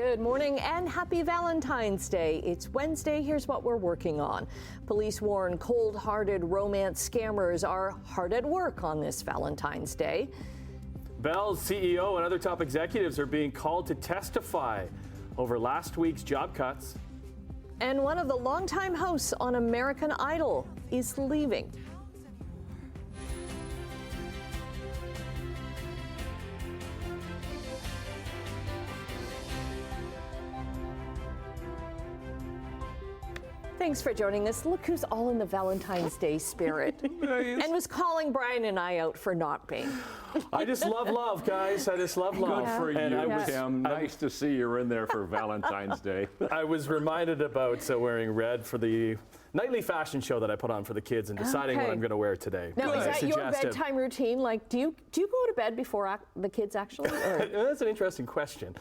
Good morning and happy Valentine's Day. It's Wednesday. Here's what we're working on. Police warn cold-hearted romance scammers are hard at work on this Valentine's Day. Bell's CEO and other top executives are being called to testify over last week's job cuts. And one of the longtime hosts on American Idol is leaving. Thanks for joining us. Look who's all in the Valentine's Day spirit. Nice. And was calling Brian and I out for not being. I just love love, guys. I just love love. Good for you, And Tim. Nice to see you're in there for Valentine's Day. I was reminded about wearing red for the nightly fashion show that I put on for the kids and deciding what I'm going to wear today. Now, is that your Suggestive. bedtime routine? Like, do you go to bed before the kids actually? Or? That's an interesting question.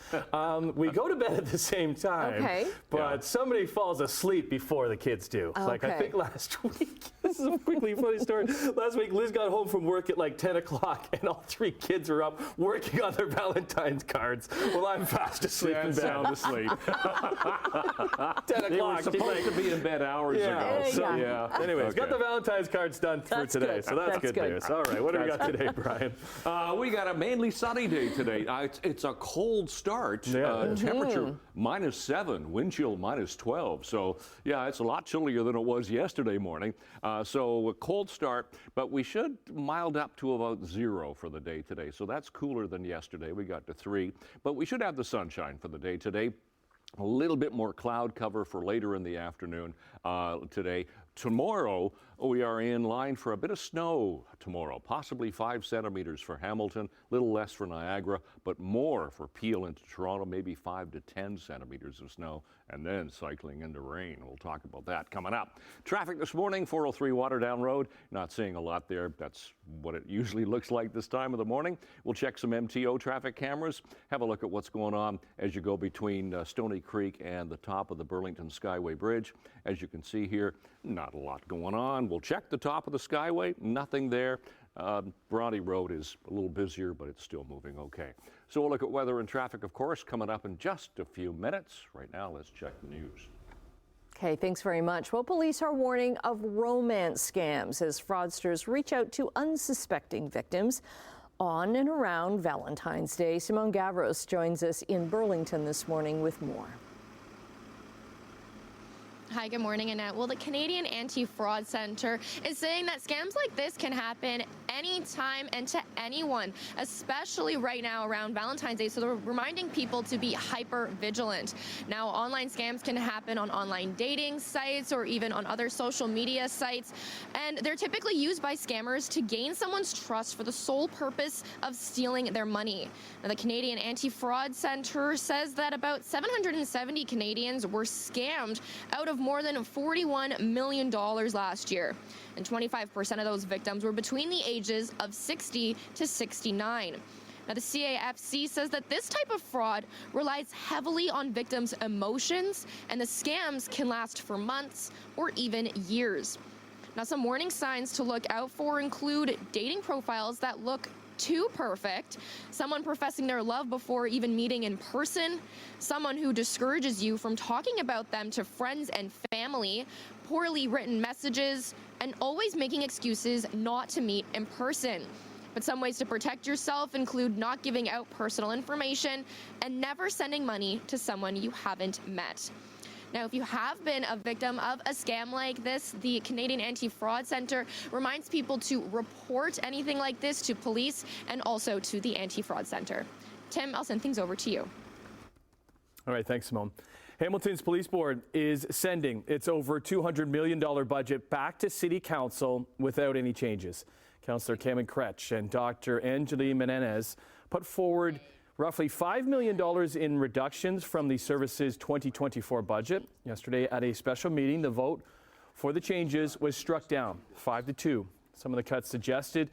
We go to bed at the same time, but somebody falls asleep before the kids do. Like, I think last week, this is a quickly funny story. Last week, Liz got home from work at like 10 o'clock, and all three kids were up working on their Valentine's cards while I'm fast asleep in bed. Sound asleep. 10 o'clock. They were supposed to be in bed hours ago. So, yeah. Anyways, got the Valentine's cards done for today, so that's good news. All right, what do we got today, Brian? We got a mainly sunny day today. It's a cold start. Temperature -7, wind chill -12. So, yeah, it's a lot chillier than it was yesterday morning. So a cold start, but we should mild up to about 0 for the day today. So that's cooler than yesterday. We got to 3, but we should have the sunshine for the day today. A little bit more cloud cover for later in the afternoon today. Tomorrow, we are in line for a bit of snow tomorrow, possibly 5 centimeters for Hamilton, a little less for Niagara, but more for Peel into Toronto, maybe 5 to 10 centimeters of snow, and then cycling into rain. We'll talk about that coming up. Traffic this morning, 403 Waterdown Road. Not seeing a lot there. That's what it usually looks like this time of the morning. We'll check some MTO traffic cameras, have a look at what's going on as you go between Stony Creek and the top of the Burlington Skyway Bridge. As you can see here, not a lot going on. We'll check the top of the Skyway, nothing there. Bronte Road is a little busier, but it's still moving okay. So we'll look at weather and traffic, of course, coming up in just a few minutes. Right now, let's check the news. Okay, thanks very much. Well, police are warning of romance scams as fraudsters reach out to unsuspecting victims on and around Valentine's Day. Simone Gavros joins us in Burlington this morning with more. Hi, good morning, Annette. Well, the Canadian Anti-Fraud Centre is saying that scams like this can happen anytime and to anyone, especially right now around Valentine's Day. So they're reminding people to be hyper vigilant. Now, online scams can happen on online dating sites or even on other social media sites. And they're typically used by scammers to gain someone's trust for the sole purpose of stealing their money. Now, the Canadian Anti-Fraud Centre says that about 770 Canadians were scammed out of more than $41 million last year. And 25% of those victims were between the ages of 60 to 69. Now, the CAFC says that this type of fraud relies heavily on victims' emotions, and the scams can last for months or even years. Now, some warning signs to look out for include dating profiles that look too perfect, someone professing their love before even meeting in person, someone who discourages you from talking about them to friends and family, poorly written messages, and always making excuses not to meet in person. But some ways to protect yourself include not giving out personal information and never sending money to someone you haven't met. Now, if you have been a victim of a scam like this, the Canadian Anti-Fraud Centre reminds people to report anything like this to police and also to the Anti-Fraud Centre. Tim, I'll send things over to you. All right, thanks, Simone. Hamilton's Police Board is sending its over $200 million budget back to City Council without any changes. Councillor Cameron Kretsch and Dr. Angeli Menendez put forward roughly $5 million in reductions from the service's 2024 budget. Yesterday at a special meeting, the vote for the changes was struck down 5-2. Some of the cuts suggested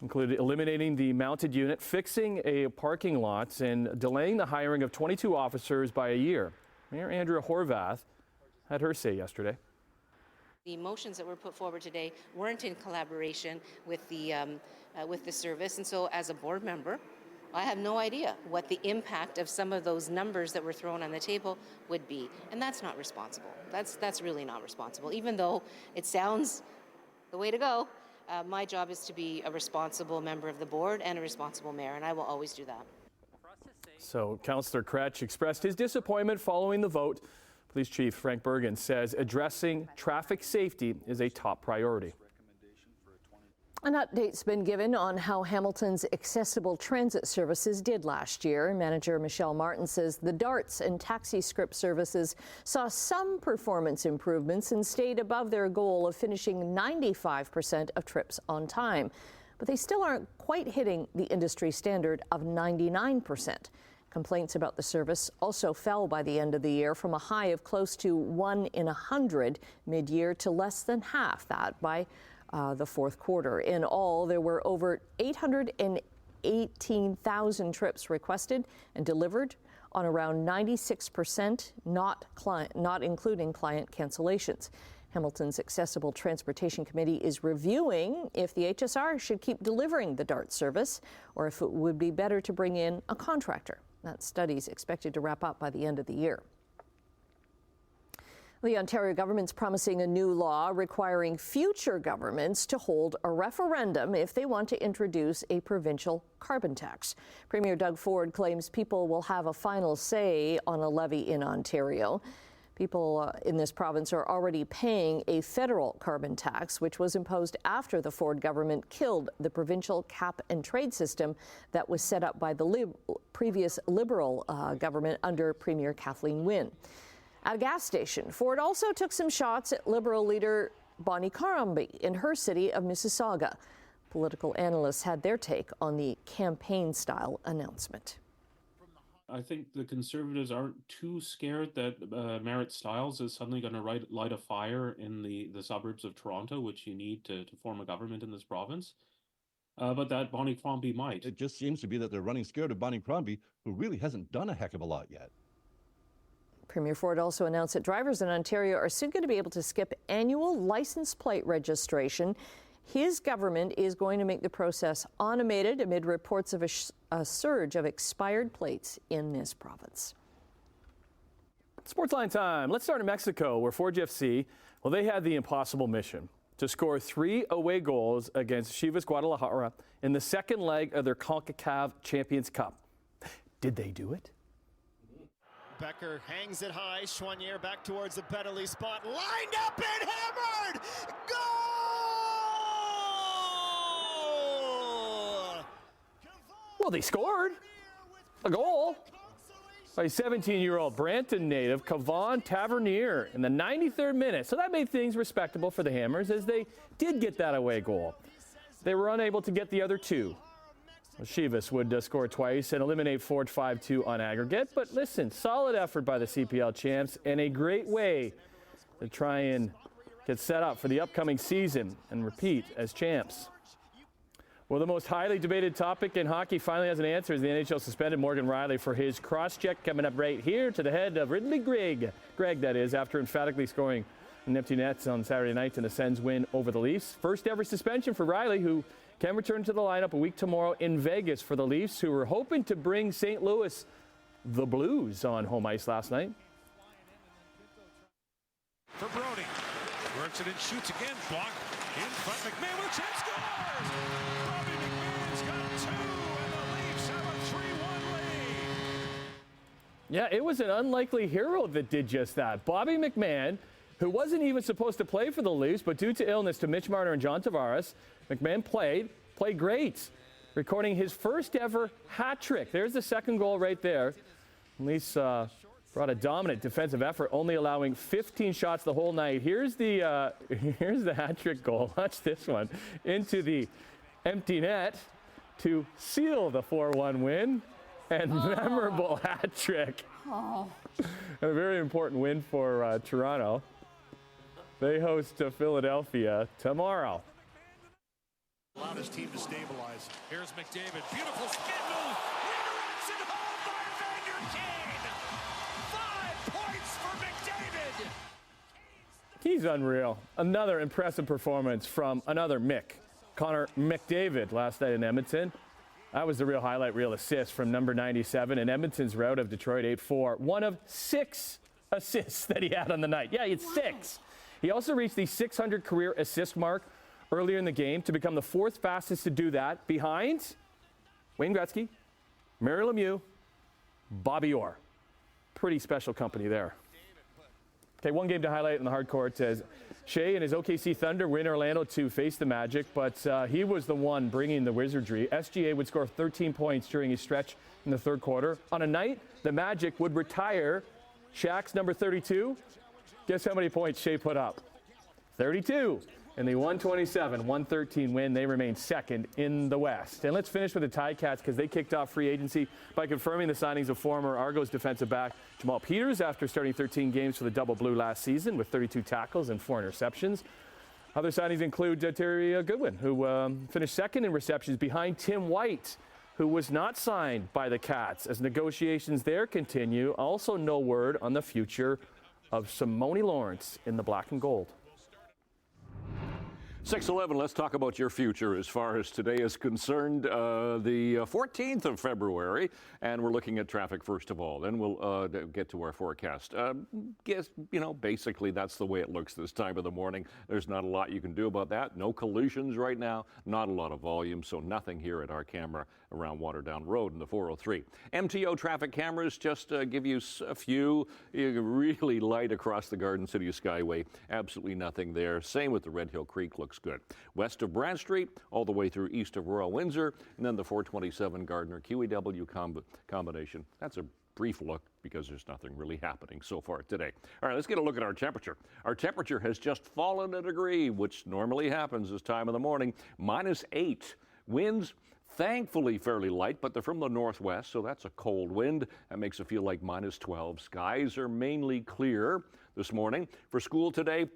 included eliminating the mounted unit, fixing a parking lot, and delaying the hiring of 22 officers by a year. Mayor Andrea Horvath had her say yesterday. The motions that were put forward today weren't in collaboration with the service, and so as a board member, I have no idea what the impact of some of those numbers that were thrown on the table would be. And that's not responsible. That's really not responsible. Even though it sounds the way to go, my job is to be a responsible member of the board and a responsible mayor, and I will always do that. So Councillor Kretsch expressed his disappointment following the vote. Police Chief Frank Bergen says addressing traffic safety is a top priority. An update's been given on how Hamilton's accessible transit services did last year. Manager Michelle Martin says the DARTS and taxi script services saw some performance improvements and stayed above their goal of finishing 95% of trips on time. But they still aren't quite hitting the industry standard of 99%. Complaints about the service also fell by the end of the year from a high of close to 1 in 100 mid-year to less than half that by the fourth quarter. In all, there were over 818,000 trips requested and delivered on around 96%, not including client cancellations. Hamilton's Accessible Transportation Committee is reviewing if the HSR should keep delivering the DART service or if it would be better to bring in a contractor. That study is expected to wrap up by the end of the year. The Ontario government's promising a new law requiring future governments to hold a referendum if they want to introduce a provincial carbon tax. Premier Doug Ford claims people will have a final say on a levy in Ontario. People in this province are already paying a federal carbon tax, which was imposed after the Ford government killed the provincial cap and trade system that was set up by the previous Liberal government under Premier Kathleen Wynne. At a gas station, Ford also took some shots at Liberal leader Bonnie Crombie in her city of Mississauga. Political analysts had their take on the campaign-style announcement. I think the Conservatives aren't too scared that Merritt Stiles is suddenly going to light a fire in the suburbs of Toronto, which you need to form a government in this province. But that Bonnie Crombie might. It just seems to be that they're running scared of Bonnie Crombie, who really hasn't done a heck of a lot yet. Premier Ford also announced that drivers in Ontario are soon going to be able to skip annual license plate registration. His government is going to make the process automated amid reports of a surge of expired plates in this province. Sportsline time. Let's start in Mexico, where Ford FC, well, they had the impossible mission to score 3 away goals against Chivas Guadalajara in the second leg of their CONCACAF Champions Cup. Did they do it? Becker hangs it high. Chouanier back towards the penalty spot. Lined up and hammered! Goal! Well, they scored a goal by 17-year-old Brampton native Kevon Tavernier in the 93rd minute. So that made things respectable for the Hammers as they did get that away goal. They were unable to get the other two. Chivas would score twice and eliminate Ford 5-2 on aggregate. But listen, solid effort by the CPL champs and a great way to try and get set up for the upcoming season and repeat as champs. Well, the most highly debated topic in hockey finally has an answer as the NHL suspended Morgan Rielly for his cross-check coming up right here to the head of Ridley Gregg, that is, after emphatically scoring an empty nets on Saturday night in the Sens win over the Leafs. First ever suspension for Rielly, who can return to the lineup a week tomorrow in Vegas for the Leafs, who were hoping to bring St. Louis the Blues on home ice last night. For Brody. Works it and shoots again. Block in front. McMahon with a chance. Scores! Bobby McMahon's got 2, and the Leafs have a 3-1 lead. Yeah, it was an unlikely hero that did just that. Bobby McMahon, who wasn't even supposed to play for the Leafs, but due to illness to Mitch Marner and John Tavares, McMahon played great, recording his first ever hat trick. There's the second goal right there. Leafs brought a dominant defensive effort, only allowing 15 shots the whole night. Here's the hat trick goal. Watch this one. Into the empty net to seal the 4-1 win. And memorable hat trick. A very important win for Toronto. They host Philadelphia tomorrow. Allowed his team to stabilize. Here's McDavid. Beautiful spindle. Redirection home by Vander Kane. 5 points for McDavid. He's unreal. Another impressive performance from another Mick. Connor McDavid last night in Edmonton. That was the real highlight reel assist from number 97 in Edmonton's rout of Detroit 8-4. One of 6 assists that he had on the night. Yeah, it's 6. He also reached the 600 career assist mark earlier in the game to become the 4th fastest to do that, behind Wayne Gretzky, Mario Lemieux, Bobby Orr. Pretty special company there. Okay, one game to highlight in the hard court as Shea and his OKC Thunder win Orlando to face the Magic, but he was the one bringing the wizardry. SGA would score 13 points during his stretch in the third quarter. On a night, the Magic would retire Shaq's number 32. Guess how many points Shea put up? 32. In the 127-113 win, they remain second in the West. And let's finish with the Ticats because they kicked off free agency by confirming the signings of former Argos defensive back Jamal Peters after starting 13 games for the Double Blue last season with 32 tackles and 4 interceptions. Other signings include Terry Goodwin, who finished second in receptions behind Tim White, who was not signed by the Cats. As negotiations there continue, also no word on the future of Simone Lawrence in the black and gold. 6:11, let's talk about your future as far as today is concerned. The 14th of February, and we're looking at traffic first of all. Then we'll get to our forecast. Basically that's the way it looks this time of the morning. There's not a lot you can do about that. No collisions right now, not a lot of volume, so nothing here at our camera around Waterdown Road in the 403. MTO traffic cameras just give you a few really light across the Garden City Skyway. Absolutely nothing there. Same with the Red Hill Creek, looks good. West of Brant Street, all the way through east of Royal Windsor, and then the 427 Gardner QEW combination. That's a brief look because there's nothing really happening so far today. All right, let's get a look at our temperature. Our temperature has just fallen a degree, which normally happens this time of the morning. -8. Winds thankfully fairly light, but they're from the northwest, so that's a cold wind. That makes it feel like -12. Skies are mainly clear this morning. For school today,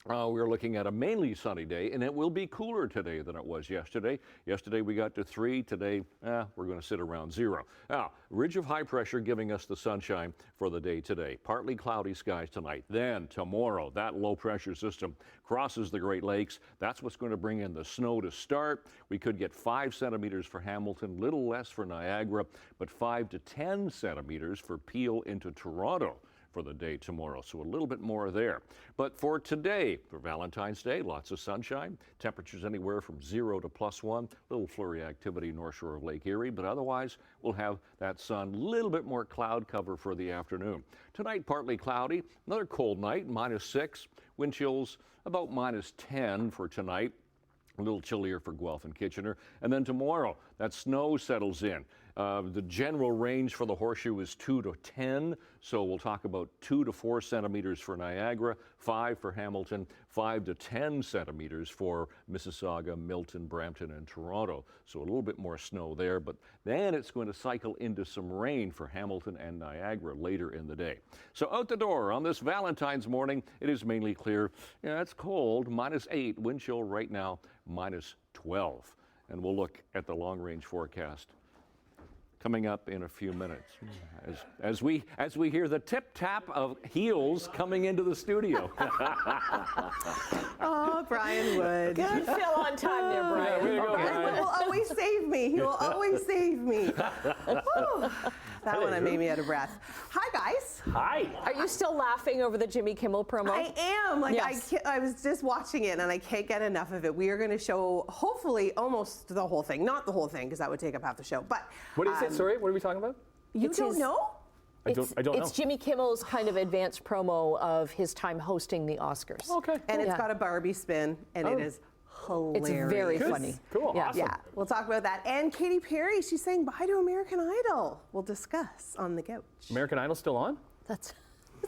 we're looking at a mainly sunny day, and it will be cooler today than it was yesterday. Yesterday we got to 3. Today, we're going to sit around 0. Now, ridge of high pressure giving us the sunshine for the day today. Partly cloudy skies tonight. Then tomorrow, that low pressure system crosses the Great Lakes. That's what's going to bring in the snow to start. We could get 5 centimeters for Hamilton, little less for Niagara, but 5 to 10 centimeters for Peel into Toronto for the day tomorrow, so a little bit more there. But for today, for Valentine's Day, lots of sunshine. Temperatures anywhere from 0 to +1. Little flurry activity north shore of Lake Erie, but otherwise we'll have that sun. Little bit more cloud cover for the afternoon. Tonight, partly cloudy. Another cold night, -6. Wind chills about -10 for tonight. A little chillier for Guelph and Kitchener. And then tomorrow, that snow settles in. The general range for the Horseshoe is 2 to 10, so we'll talk about 2 to 4 centimeters for Niagara, 5 for Hamilton, 5 to 10 centimeters for Mississauga, Milton, Brampton, and Toronto. So a little bit more snow there, but then it's going to cycle into some rain for Hamilton and Niagara later in the day. So out the door on this Valentine's morning, it is mainly clear. Yeah, it's cold, -8, wind chill right now, -12. And we'll look at the long-range forecast coming up in a few minutes as we hear the tip-tap of heels coming into the studio. Oh, Brian Wood. Good fill on time there, Brian. Way to go, Brian Wood will always save me. He will always save me. Whew. That one made me out of breath. Hi, guys. Hi. Are you still laughing over the Jimmy Kimmel promo? I am. Yes. I was just watching it, and I can't get enough of it. We are going to show, hopefully, almost the whole thing. Not the whole thing, because that would take up half the show. But What is it? Sorry, what are we talking about? You It's don't his- know? I don't know. It's Jimmy Kimmel's kind of advanced promo of his time hosting the Oscars. Okay. And it's Yeah. got a Barbie spin, and it is hilarious. It's very funny. Cool. Yeah. Awesome. Yeah, we'll talk about that. And Katy Perry, she's saying bye to American Idol. We'll discuss on the couch. American Idol still on? That's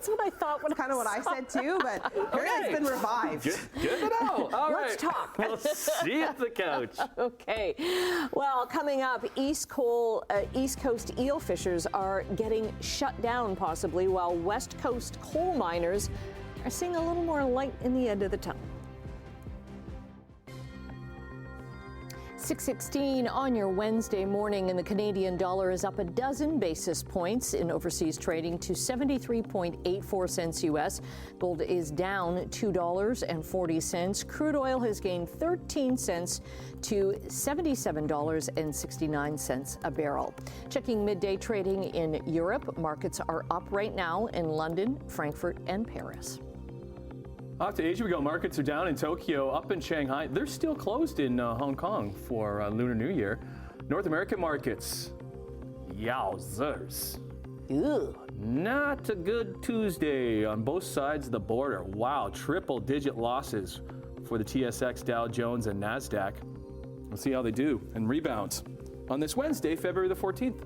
what I thought when Kind of what I said too, but apparently it's been revived. Good to know. All right. Let's talk. We'll see you at the couch. Okay. Well, coming up, East Coast eel fishers are getting shut down possibly, while West Coast coal miners are seeing a little more light in the end of the tunnel. 6:16 on your Wednesday morning, and the Canadian dollar is up a dozen basis points in overseas trading to 73.84 cents U.S. Gold is down $2.40. Crude oil has gained 13 cents to $77.69 a barrel. Checking midday trading in Europe, markets are up right now in London, Frankfurt, and Paris. Off to Asia we go. Markets are down in Tokyo, up in Shanghai. They're still closed in Hong Kong for Lunar New Year. North American markets, yowzers. Ew. Not a good Tuesday on both sides of the border. Wow, triple-digit losses for the TSX, Dow Jones, and NASDAQ. We'll see how they do and rebound on this Wednesday, February the 14th.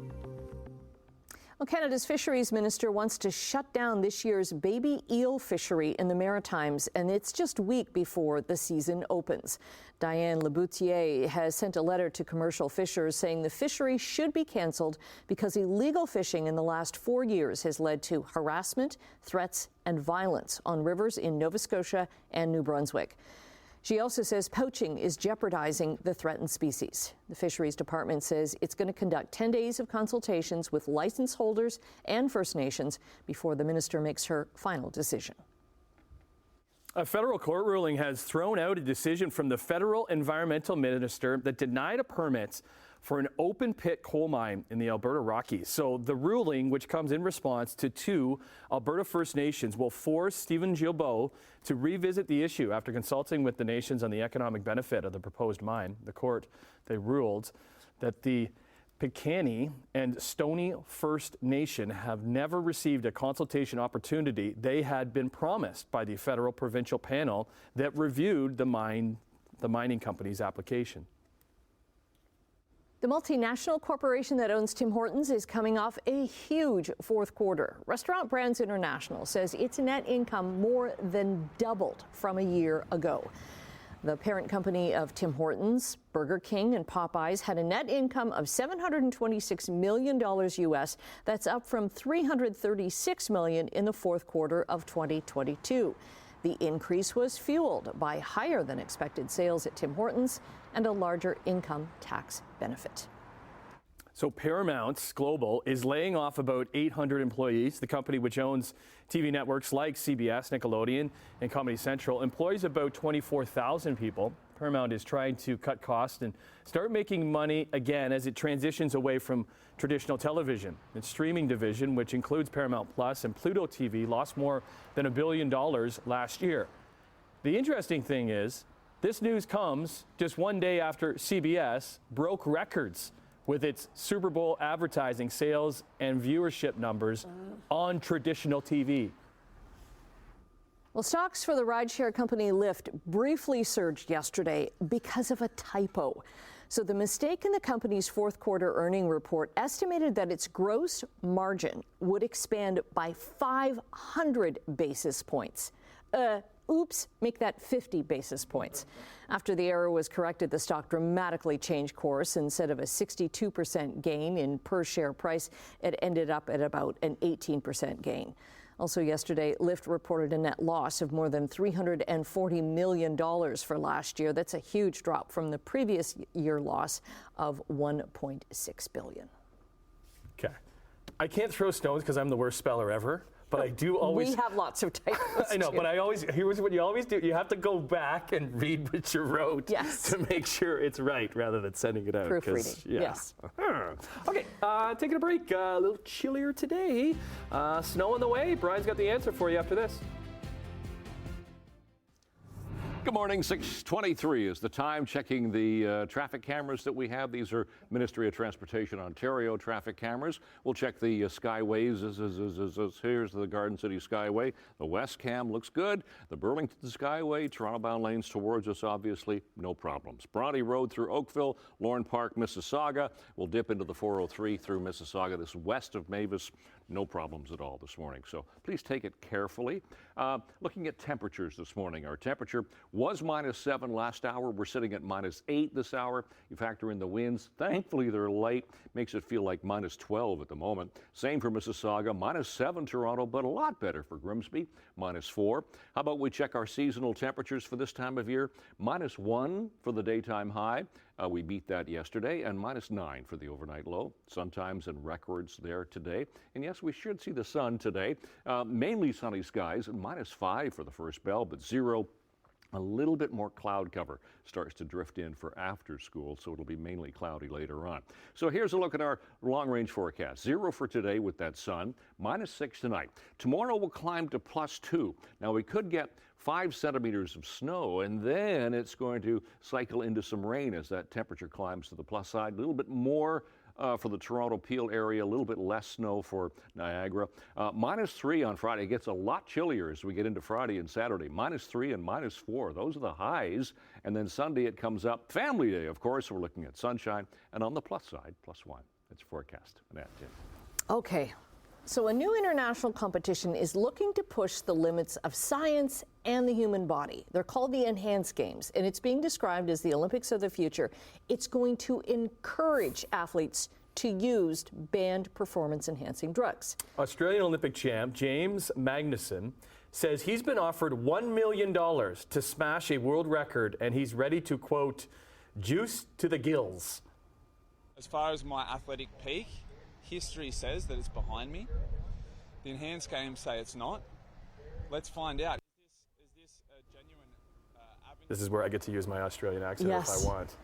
Well, Canada's Fisheries Minister wants to shut down this year's baby eel fishery in the Maritimes, and it's just a week before the season opens. Diane Laboutier has sent a letter to commercial fishers saying the fishery should be cancelled because illegal fishing in the last 4 years has led to harassment, threats, and violence on rivers in Nova Scotia and New Brunswick. She also says poaching is jeopardizing the threatened species. The Fisheries Department says it's going to conduct 10 days of consultations with license holders and First Nations before the minister makes her final decision. A federal court ruling has thrown out a decision from the federal environmental minister that denied a permit for an open pit coal mine in the Alberta Rockies. So the ruling, which comes in response to 2 Alberta First Nations, will force Stephen Gilbeau to revisit the issue after consulting with the nations on the economic benefit of the proposed mine. The court, they ruled that the Piikani and Stoney First Nation have never received a consultation opportunity they had been promised by the federal provincial panel that reviewed the mining company's application. The multinational corporation that owns Tim Hortons is coming off a huge fourth quarter. Restaurant Brands International says its net income more than doubled from a year ago. The parent company of Tim Hortons, Burger King, and Popeyes had a net income of $726 million U.S. That's up from $336 million in the fourth quarter of 2022. The increase was fueled by higher than expected sales at Tim Hortons and a larger income tax benefit. So Paramount Global is laying off about 800 employees. The company, which owns TV networks like CBS, Nickelodeon, and Comedy Central, employs about 24,000 people. Paramount is trying to cut costs and start making money again as it transitions away from traditional television. Its streaming division, which includes Paramount Plus and Pluto TV, lost more than $1 billion last year. The interesting thing is, this news comes just one day after CBS broke records with its Super Bowl advertising sales and viewership numbers on traditional TV. Well, stocks for the rideshare company Lyft briefly surged yesterday because of a typo. So the mistake in the company's fourth quarter earning report estimated that its gross margin would expand by 500 basis points. Oops, make that 50 basis points. After the error was corrected, the stock dramatically changed course. Instead of a 62% gain in per share price, it ended up at about an 18% gain. Also yesterday, Lyft reported a net loss of more than $340 million for last year. That's a huge drop from the previous year loss of $1.6 billion. Okay. I can't throw stones because I'm the worst speller ever. But I do always. We have lots of typos. I know, too. but here's what you always do. You have to go back and read what you wrote to make sure it's right rather than sending it out. Proofreading, Yeah. yes. Okay, taking a break. A little chillier today. Snow on the way. Brian's got the answer for you after this. Good morning, 6:23 is the time. Checking the traffic cameras that we have. These are Ministry of Transportation Ontario traffic cameras. We'll check the skyways. Here's the Garden City Skyway. The West Cam looks good. The Burlington Skyway, Toronto-bound lanes towards us, obviously, no problems. Bronte Road through Oakville, Lorne Park, Mississauga. We'll dip into the 403 through Mississauga. This is west of Mavis. No problems at all this morning, so please take it carefully. Looking at temperatures this morning, our temperature was -7 last hour. We're sitting at -8 this hour. You factor in the winds. Thankfully, they're light. Makes it feel like -12 at the moment. Same for Mississauga, -7 Toronto, but a lot better for Grimsby, -4. How about we check our seasonal temperatures for this time of year? -1 for the daytime high. We beat that yesterday, and -9 for the overnight low. Sun times and records there today. And yes, we should see the sun today. Mainly sunny skies, and -5 for the first bell, but 0. A little bit more cloud cover starts to drift in for after school, so it'll be mainly cloudy later on. So here's a look at our long-range forecast. 0 for today with that sun, -6 tonight. Tomorrow will climb to +2. Now we could get 5 centimeters of snow, and then it's going to cycle into some rain as that temperature climbs to the plus side. A little bit more for the Toronto Peel area, a little bit less snow for Niagara. -3 on Friday. It gets a lot chillier as we get into Friday and Saturday. -3 and -4. Those are the highs. And then Sunday it comes up. Family Day, of course. We're looking at sunshine. And on the plus side, +1. It's forecast. And that's it. Okay. So a new international competition is looking to push the limits of science and the human body. They're called the Enhanced Games, and it's being described as the Olympics of the future. It's going to encourage athletes to use banned performance-enhancing drugs. Australian Olympic champ James Magnuson says he's been offered $1 million to smash a world record, and he's ready to, quote, juice to the gills. As far as my athletic peak, history says that it's behind me. The Enhanced Games say it's not. Let's find out. Is this a genuine avenue? This is where I get to use my Australian accent if I want.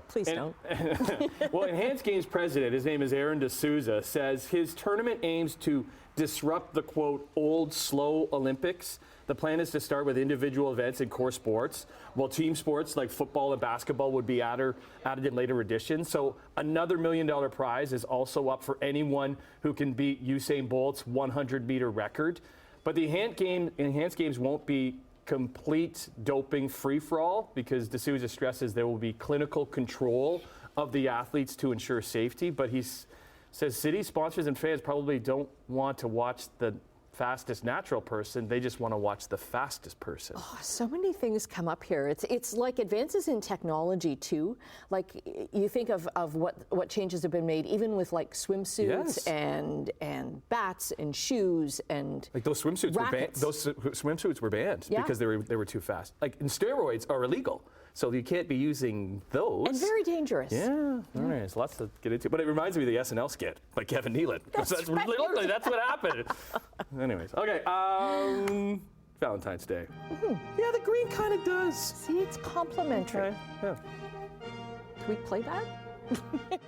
Please don't. Well, Enhanced Games president, his name is Aaron D'Souza, says his tournament aims to disrupt the, quote, old, slow Olympics. The plan is to start with individual events in core sports, while team sports like football and basketball would be added in later editions. So another $1 million prize is also up for anyone who can beat Usain Bolt's 100-meter record. But the Enhanced Games won't be complete doping free-for-all, because D'Souza stresses there will be clinical control of the athletes to ensure safety. But he says city sponsors and fans probably don't want to watch the fastest natural person. They just want to watch the fastest person. Oh, so many things come up here. It's like advances in technology too. Like you think of what changes have been made, even with like swimsuits and bats and shoes and like those swimsuits rackets. were banned. Those swimsuits were banned because they were too fast. Like, and steroids are illegal, so you can't be using those. And very dangerous. Yeah. All right. There's lots to get into, but it reminds me of the SNL skit by Kevin Nealon. That's right. Literally, that's what happened. Anyways, okay. Valentine's Day. Mm-hmm. Yeah, the green kind of does. See, it's complimentary. Okay. Yeah. Can we play that?